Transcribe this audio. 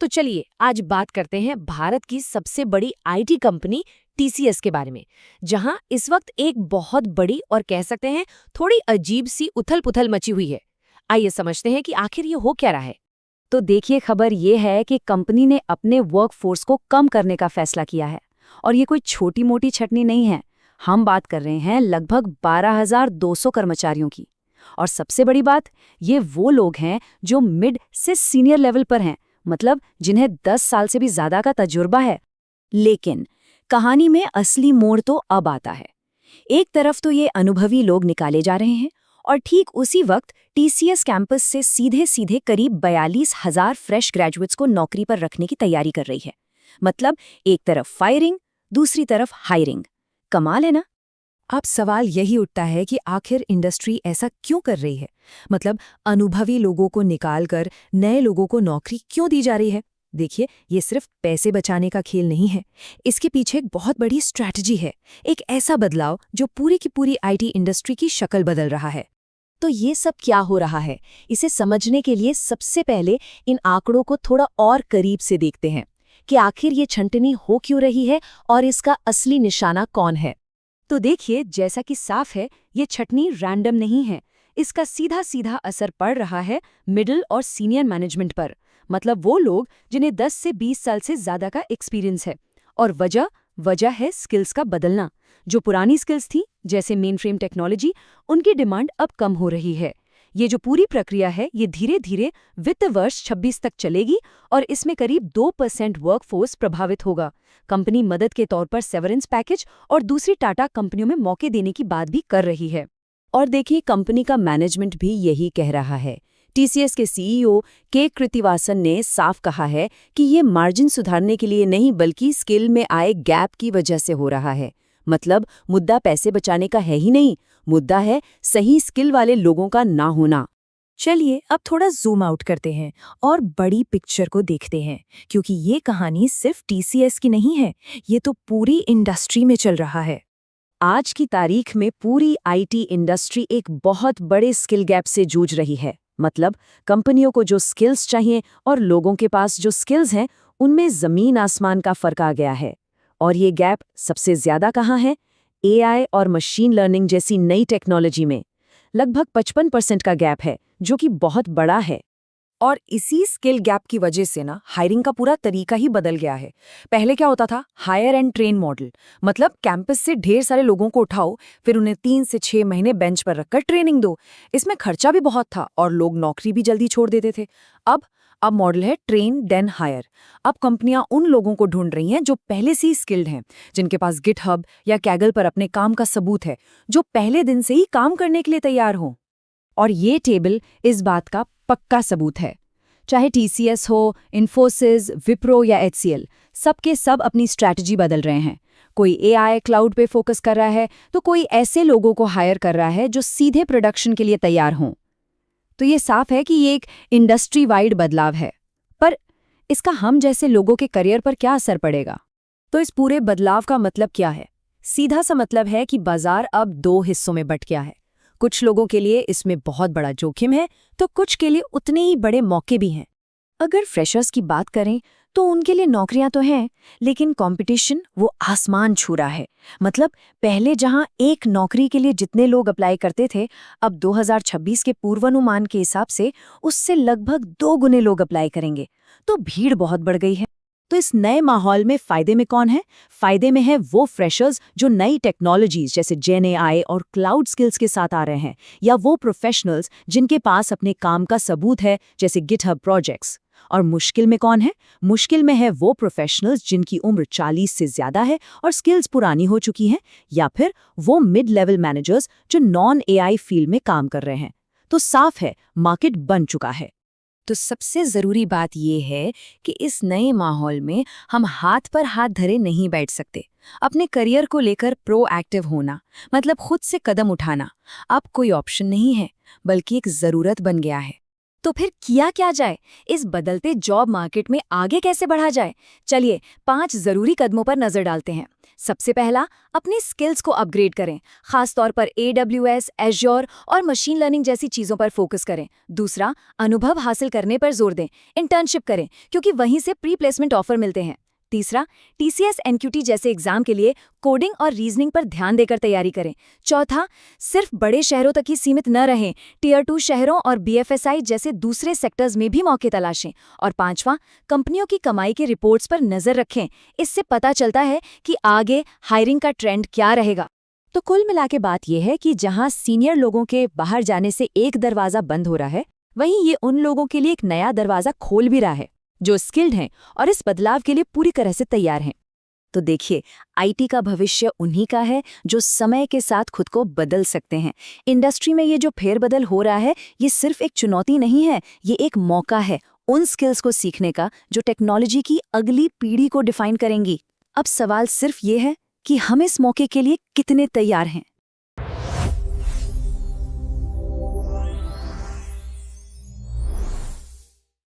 तो चलिए आज बात करते हैं भारत की सबसे बड़ी आईटी कंपनी टीसीएस के बारे में, जहां इस वक्त एक बहुत बड़ी और कह सकते हैं थोड़ी अजीब सी उथल-पुथल मची हुई है। आइए समझते हैं कि आखिर ये हो क्या रहा है। तो देखिए, खबर ये है कि कंपनी ने अपने वर्कफोर्स को कम करने का फैसला किया है। और ये कोई छोटी मोटी छटनी नहीं है। हम बात कर रहे हैं लगभग 12,200 कर्मचारियों की। और सबसे बड़ी बात, ये वो लोग हैं जो मिड से सीनियर लेवल पर हैं, मतलब जिन्हें 10 साल से भी ज्यादा का तजुर्बा है। लेकिन कहानी में असली मोड़ तो अब आता है। एक तरफ तो ये अनुभवी लोग निकाले जा रहे हैं, और ठीक उसी वक्त टीसीएस कैंपस से सीधे सीधे करीब 42,000 फ्रेश ग्रेजुएट्स को नौकरी पर रखने की तैयारी कर रही है। मतलब एक तरफ फायरिंग, दूसरी तरफ हायरिंग। कमाल है ना। अब सवाल यही उठता है कि आखिर इंडस्ट्री ऐसा क्यों कर रही है। मतलब अनुभवी लोगों को निकालकर नए लोगों को नौकरी क्यों दी जा रही है। देखिए, ये सिर्फ पैसे बचाने का खेल नहीं है। इसके पीछे एक बहुत बड़ी स्ट्रैटेजी है, एक ऐसा बदलाव जो पूरी की पूरी आईटी इंडस्ट्री की शक्ल बदल रहा है। तो ये सब क्या हो रहा है, इसे समझने के लिए सबसे पहले इन आंकड़ों को थोड़ा और करीब से देखते हैं कि आखिर ये छंटनी हो क्यों रही है और इसका असली निशाना कौन है। तो देखिए, जैसा कि साफ है, ये छटनी रैंडम नहीं है। इसका सीधा सीधा असर पड़ रहा है मिडिल और सीनियर मैनेजमेंट पर। मतलब वो लोग जिन्हें 10 से 20 साल से ज्यादा का एक्सपीरियंस है। और वजह है स्किल्स का बदलना। जो पुरानी स्किल्स थी, जैसे मेन फ्रेम टेक्नोलॉजी, उनकी डिमांड अब कम हो रही है। ये जो पूरी प्रक्रिया है, ये धीरे धीरे वित्त वर्ष 26 तक चलेगी और इसमें करीब 2% वर्कफोर्स प्रभावित होगा। कंपनी मदद के तौर पर सेवरेंस पैकेज और दूसरी टाटा कंपनियों में मौके देने की बात भी कर रही है। और देखिए, कंपनी का मैनेजमेंट भी यही कह रहा है। टीसीएस के सीईओ के कृतिवासन ने साफ कहा है कि ये मार्जिन सुधारने के लिए नहीं, बल्कि स्किल में आए गैप की वजह से हो रहा है। मतलब मुद्दा पैसे बचाने का है ही नहीं, मुद्दा है सही स्किल वाले लोगों का ना होना। चलिए अब थोड़ा जूम आउट करते हैं और बड़ी पिक्चर को देखते हैं, क्योंकि ये कहानी सिर्फ टीसीएस की नहीं है, ये तो पूरी इंडस्ट्री में चल रहा है। आज की तारीख में पूरी आईटी इंडस्ट्री एक बहुत बड़े स्किल गैप से जूझ रही है। मतलब कंपनियों को जो स्किल्स चाहिए और लोगों के पास जो स्किल्स हैं, उनमें जमीन आसमान का फर्क आ गया है। और ये गैप सबसे ज्यादा कहाँ है? एआई और मशीन लर्निंग जैसी नई टेक्नोलॉजी में। लगभग 55% का गैप है, जो कि बहुत बड़ा है। और इसी स्किल गैप की वजह से ना हायरिंग का पूरा तरीका ही बदल गया है। पहले क्या होता था? Hire and train model. मतलब कैंपस से ढेर सारे लोगों को उठाओ, फिर उन्हें 3 से 6 महीने बेंच पर रखकर ट्रेनिंग दो। इसमें खर्चा भी बहुत था और लोग नौकरी भी जल्दी छोड़ देते थे। अब मॉडल है ट्रेन देन हायर। अब कंपनियां उन लोगों को ढूंढ रही हैं जो पहले से ही स्किल्ड हैं, जिनके पास गिटहब या कैगल पर अपने काम का सबूत है, जो पहले दिन से ही काम करने के लिए तैयार हों। और ये टेबल इस बात का पक्का सबूत है। चाहे टीसीएस हो, इन्फोसिस, विप्रो या एचसीएल, सबके सब अपनी स्ट्रैटेजी बदल रहे हैं। कोई एआई क्लाउड पे फोकस कर रहा है, तो कोई ऐसे लोगों को हायर कर रहा है जो सीधे प्रोडक्शन के लिए तैयार हों। तो ये साफ है कि ये एक इंडस्ट्री वाइड बदलाव है। पर इसका हम जैसे लोगों के करियर पर क्या असर पड़ेगा? तो इस पूरे बदलाव का मतलब क्या है? सीधा सा मतलब है कि बाजार अब 2 हिस्सों में बंट गया है। कुछ लोगों के लिए इसमें बहुत बड़ा जोखिम है, तो कुछ के लिए उतने ही बड़े मौके भी हैं। अगर फ्रेशर्स की बात करें तो उनके लिए नौकरियां तो हैं, लेकिन कंपटीशन वो आसमान छू रहा है। मतलब पहले जहां एक नौकरी के लिए जितने लोग अप्लाई करते थे, अब 2026 के पूर्वानुमान के हिसाब से उससे लगभग 2 गुने लोग अप्लाई करेंगे। तो भीड़ बहुत बढ़ गई है। तो इस नए माहौल में फायदे में कौन है? फायदे में है वो फ्रेशर्स जो नई टेक्नोलॉजीज जैसे जेन एआई और क्लाउड स्किल्स के साथ आ रहे हैं, या वो प्रोफेशनल्स जिनके पास अपने काम का सबूत है, जैसे गिटहब प्रोजेक्ट्स। और मुश्किल में कौन है? मुश्किल में है वो प्रोफेशनल्स जिनकी उम्र 40 से ज्यादा है और स्किल्स पुरानी हो चुकी हैं, या फिर वो मिड लेवल मैनेजर्स जो नॉन एआई फील्ड में काम कर रहे हैं। तो साफ है, मार्केट बन चुका है। तो सबसे जरूरी बात यह है कि इस नए माहौल में हम हाथ पर हाथ धरे नहीं बैठ सकते। अपने करियर को लेकर प्रोएक्टिव होना, मतलब खुद से कदम उठाना, अब कोई ऑप्शन नहीं है, बल्कि एक जरूरत बन गया है। तो फिर किया क्या जाए? इस बदलते जॉब मार्केट में आगे कैसे बढ़ा जाए? चलिए 5 जरूरी कदमों पर नजर डालते हैं। सबसे पहला, अपनी स्किल्स को अपग्रेड करें, खासतौर पर AWS, Azure और मशीन लर्निंग जैसी चीजों पर फोकस करें। दूसरा, अनुभव हासिल करने पर जोर दें, इंटर्नशिप करें क्योंकि वहीं से प्री प्लेसमेंट ऑफर मिलते हैं। तीसरा, TCS NQT जैसे एग्जाम के लिए कोडिंग और रीजनिंग पर ध्यान देकर तैयारी करें। चौथा, सिर्फ बड़े शहरों तक ही सीमित न रहें, Tier 2 शहरों और BFSI जैसे दूसरे सेक्टर्स में भी मौके तलाशें। और पांचवा, कंपनियों की कमाई के रिपोर्ट्स पर नजर रखें, इससे पता चलता है कि आगे हायरिंग का ट्रेंड क्या रहेगा। तो कुल मिला के बात यह है कि जहां सीनियर लोगों के बाहर जाने से एक दरवाजा बंद हो रहा है, वहीं ये उन लोगों के लिए एक नया दरवाजा खोल भी रहा है जो स्किल्ड हैं और इस बदलाव के लिए पूरी तरह से तैयार हैं। तो देखिए, IT का भविष्य उन्हीं का है जो समय के साथ खुद को बदल सकते हैं। इंडस्ट्री में ये जो फेरबदल हो रहा है, ये सिर्फ एक चुनौती नहीं है, ये एक मौका है उन स्किल्स को सीखने का जो टेक्नोलॉजी की अगली पीढ़ी को डिफाइन करेंगी। अब सवाल सिर्फ ये है कि हम इस मौके के लिए कितने तैयार हैं।